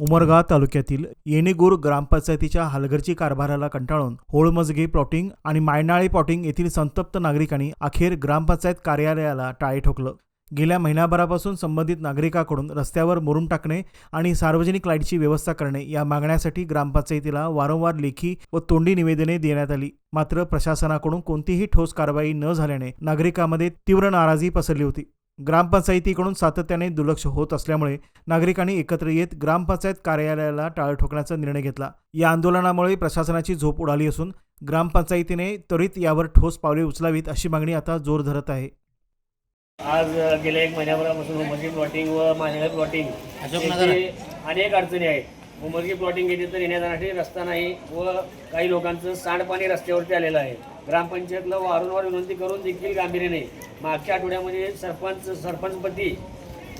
उमरगा तालुक्यातील येणेगूर ग्रामपंचायतीच्या हलगर्जी कारभाराला कंटाळून होळमजगे प्लॉटिंग आणि मायनाळी प्लॉटिंग येथील संतप्त नागरिकांनी अखेर ग्रामपंचायत कार्यालयाला टाळे ठोकलं। गेल्या महिनाभरापासून संबंधित नागरिकांकडून रस्त्यावर मुरुम टाकणे आणि सार्वजनिक लाईटची व्यवस्था करणे या मागण्यासाठी ग्रामपंचायतीला वारंवार लेखी व तोंडी निवेदने देण्यात आली। मात्र प्रशासनाकडून कोणतीही ठोस कारवाई न झाल्याने नागरिकांमध्ये तीव्र नाराजी पसरली होती। ग्रामपंचायतीकडून सातत्याने दुर्लक्ष होत असल्यामुळे नागरिकांनी एकत्र येत ग्रामपंचायत कार्यालयाला टाळे ठोकण्याचा निर्णय घेतला। या आंदोलनामुळे प्रशासनाची झोप उडाली असून ग्रामपंचायतीने त्वरित यावर ठोस पावले उचलावीत अशी मागणी आता जोर धरत आहे। आज गेल्या एक महिन्याभरापासून उमरगी प्लॉटिंग व मायनाळी प्लॉटिंग अनेक अडचणी आहेत। उमरगी प्लॉटिंग येथे तर येण्या जाण्यासाठी रस्ता नाही व काही लोकांचं सांडपाणी रस्त्यावरती आलेलं आहे। ग्रामपंचायतला वारंवार विनंती करून देखील गांभीर्य नाही। मागच्या आठवड्यामध्ये सरपंचपती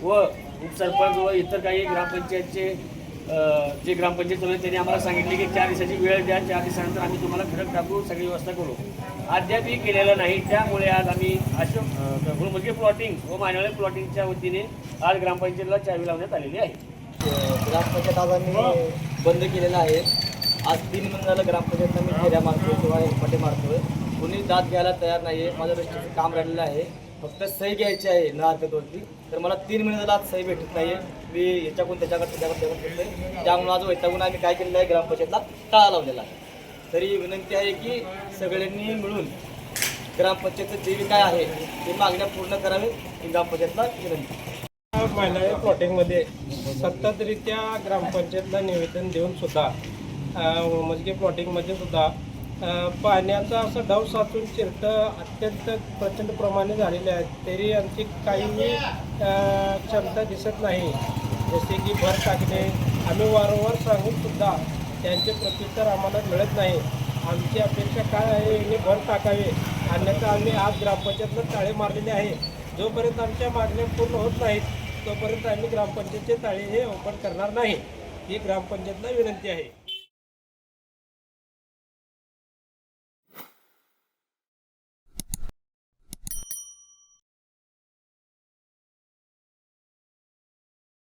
व उपसरपंच व इतर काही ग्रामपंचायतचे जे ग्रामपंचायत चालू त्यांनी आम्हाला सांगितले की 4 दिवसाची वेळ द्या, 4 दिवसानंतर आम्ही तुम्हाला खडक टाकू, सगळी व्यवस्था करू। अद्यापही केलेलं नाही। त्यामुळे आज आम्ही उमरगी प्लॉटिंग व मायनाळी प्लॉटिंगच्या वतीने आज ग्रामपंचायतीला चावी लावण्यात आलेली आहे। ग्रामपंचायत आज आम्ही बंद केलेलं आहे। आज 3 महिने झालं ग्रामपंचायतला मी फेऱ्या मारतो किंवा पटे मारतोय, कोणी दाद घ्यायला तयार नाही आहे। माझं रजिस्ट्रेशन काम राहिलेलं आहे, फक्त सही घ्यायची आहे न हरकतवरती। तर मला 3 महिने झाला आज सही भेटत नाही आहे। मी याच्याकडून त्याच्याकडे करतोय, त्यामुळे आज वैतागून आम्ही काय केलेलं आहे, ग्रामपंचायतला टाळा लावलेला आहे। तरी विनंती आहे की सगळ्यांनी मिळून ग्रामपंचायतचं जे काय आहे ते मागण्या पूर्ण करावे ही ग्रामपंचायतला विनंती। मायनाळी प्लॉटिंगमध्ये सततरित्या ग्रामपंचायतला निवेदन देऊन सुद्धा मजगे प्लॉटिंगमध्ये सुद्धा पाण्याचा असं डव साचून चिरटं अत्यंत प्रचंड प्रमाणे झालेले आहेत। तरी आमची काहीही क्षमता दिसत नाही, जसे की भर टाकणे। आम्ही वारंवार सांगून सुद्धा त्यांचे प्रत्युत्तर आम्हाला मिळत नाही। आमची अपेक्षा काय आहे, यांनी भर टाकावे, अन्यथा आम्ही आज ग्रामपंचायतला टाळे मारलेले आहे। जोपर्यंत आमच्या मागण्या पूर्ण होत नाहीत तोपर्यंत आम्ही ग्रामपंचायतचे टाळे हे ओपन करणार नाही, ही ग्रामपंचायतला विनंती आहे।